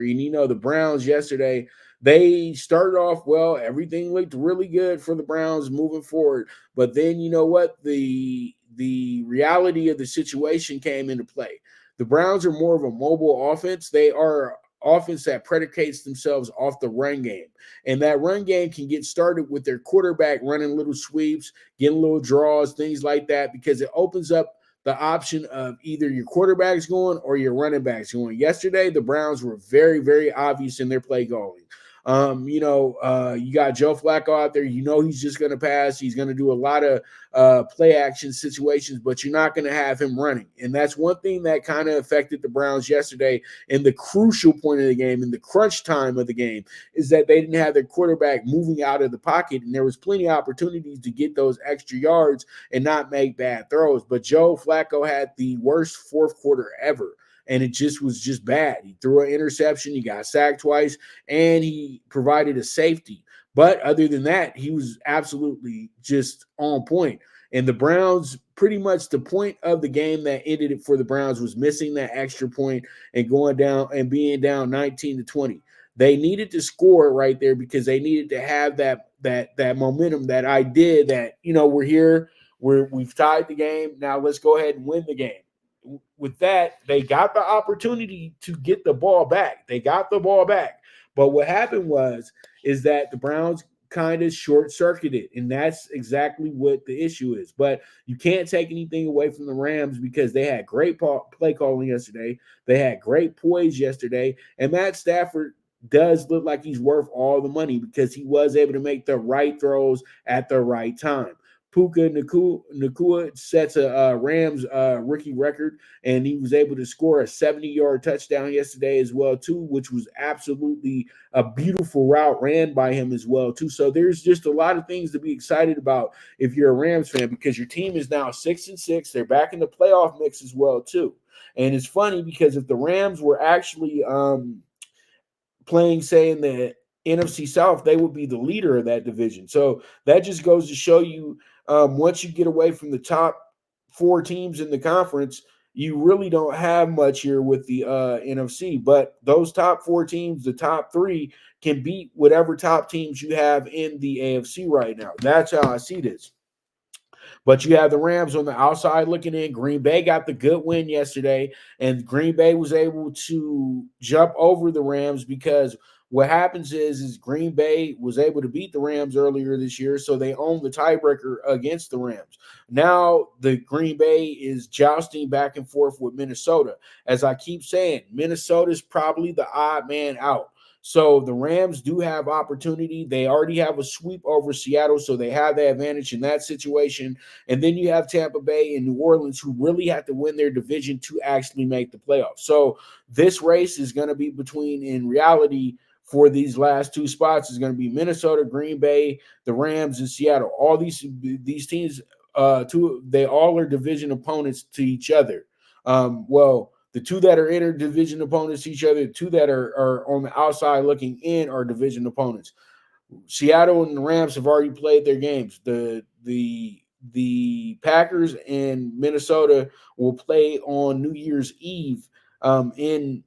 And the Browns yesterday, they started off well. Everything looked really good for the Browns moving forward. But then you know what? The reality of the situation came into play. The Browns are more of a mobile offense. They are offense that predicates themselves off the run game. And that run game can get started with their quarterback running little sweeps, getting little draws, things like that, because it opens up the option of either your quarterback's going or your running back's going. Yesterday, the Browns were very, very obvious in their play calling. You got Joe Flacco out there. He's just going to pass. He's going to do a lot of play action situations, but you're not going to have him running. And that's one thing that kind of affected the Browns yesterday in the crucial point of the game, in the crunch time of the game, is that they didn't have their quarterback moving out of the pocket, and there was plenty of opportunities to get those extra yards and not make bad throws. But Joe Flacco had the worst fourth quarter ever. And it just was just bad. He threw an interception, he got sacked twice, and he provided a safety. But other than that, he was absolutely just on point. And the Browns, pretty much the point of the game that ended it for the Browns was missing that extra point and going down and being down 19-20. They needed to score right there because they needed to have that momentum, that idea that, we're here, we've tied the game. Now let's go ahead and win the game. With that, they got the opportunity to get the ball back. They got the ball back. But what happened is that the Browns kind of short-circuited, and that's exactly what the issue is. But you can't take anything away from the Rams because they had great play calling yesterday. They had great poise yesterday, and Matt Stafford does look like he's worth all the money because he was able to make the right throws at the right time. Puka Nacua sets a Rams rookie record, and he was able to score a 70-yard touchdown yesterday as well, too, which was absolutely a beautiful route ran by him as well, too. So there's just a lot of things to be excited about if you're a Rams fan because your team is now 6-6. They're back in the playoff mix as well, too. And it's funny because if the Rams were actually playing, say, in the NFC South, they would be the leader of that division. So that just goes to show you once you get away from the top four teams in the conference, you really don't have much here with the NFC. But those top four teams, the top three, can beat whatever top teams you have in the AFC right now. That's how I see this. But you have the Rams on the outside looking in. Green Bay got the good win yesterday, and Green Bay was able to jump over the Rams because what happens is Green Bay was able to beat the Rams earlier this year, so they own the tiebreaker against the Rams. Now the Green Bay is jousting back and forth with Minnesota. As I keep saying, Minnesota is probably the odd man out. So the Rams do have opportunity. They already have a sweep over Seattle, so they have the advantage in that situation. And then you have Tampa Bay and New Orleans, who really have to win their division to actually make the playoffs. So this race is going to be between, in reality, for these last two spots, is going to be Minnesota, Green Bay, the Rams, and Seattle. All these teams, they all are division opponents to each other. The two that are interdivision opponents to each other, the two that are on the outside looking in are division opponents. Seattle and the Rams have already played their games. The Packers and Minnesota will play on New Year's Eve in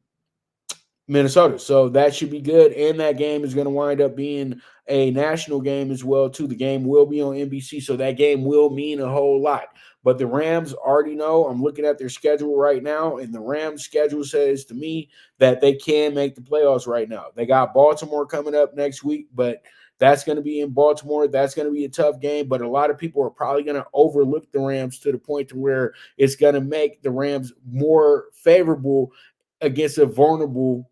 Minnesota. So that should be good. And that game is going to wind up being a national game as well, too. The game will be on NBC, so that game will mean a whole lot. But the Rams already know. I'm looking at their schedule right now, and the Rams schedule says to me that they can make the playoffs right now. They got Baltimore coming up next week, but that's going to be in Baltimore. That's going to be a tough game, but a lot of people are probably going to overlook the Rams to the point to where it's going to make the Rams more favorable against a vulnerable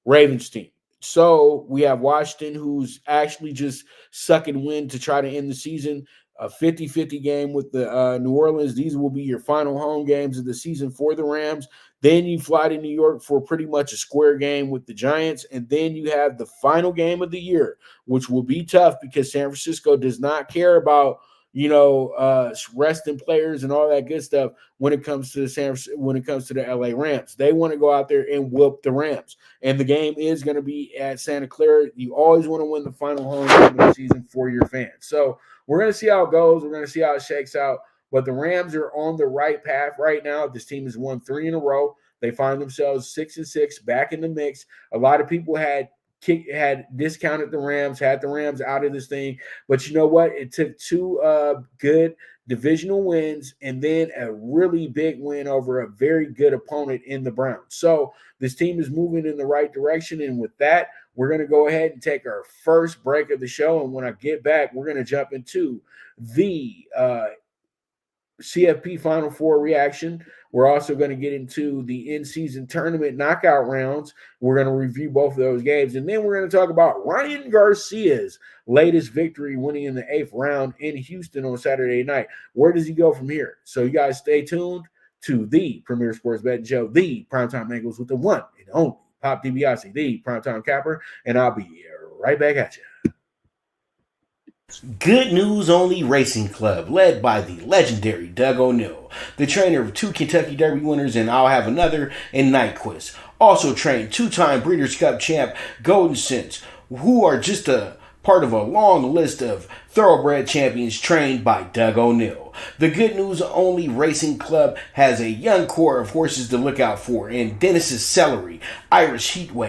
Ravens team. So we have Washington, who's actually just sucking wind to try to end the season. A 50-50 game with the New Orleans. These will be your final home games of the season for the Rams. Then you fly to New York for pretty much a square game with the Giants. And then you have the final game of the year, which will be tough because San Francisco does not care about resting players and all that good stuff when it comes to the LA Rams. They want to go out there and whoop the Rams. And the game is going to be at Santa Clara. You always want to win the final home game of the season for your fans. So we're going to see how it goes. We're going to see how it shakes out. But the Rams are on the right path right now. This team has won 3 in a row. They find themselves 6-6, back in the mix. A lot of people had discounted the Rams, had the Rams out of this thing. But you know what? It took two good divisional wins and then a really big win over a very good opponent in the Browns. So this team is moving in the right direction. And with that, we're going to go ahead and take our first break of the show. And when I get back, we're going to jump into the CFP Final Four reaction. We're also going to get into the in-season tournament knockout rounds. We're going to review both of those games. And then we're going to talk about Ryan Garcia's latest victory, winning in the 8th round in Houston on Saturday night. Where does he go from here? So you guys stay tuned to the Premier Sports Betting Show, the Primetime Angles with the one and only Pop DiBiase, the Primetime Capper. And I'll be right back at you. Good News Only Racing Club, led by the legendary Doug O'Neill, the trainer of 2 Kentucky Derby winners, and I'll have another in Nyquist. Also trained 2-time Breeders' Cup champ Golden Sense, who are just a part of a long list of thoroughbred champions trained by Doug O'Neill. The Good News Only Racing Club has a young core of horses to look out for in Dennis's Celery, Irish Heatwave,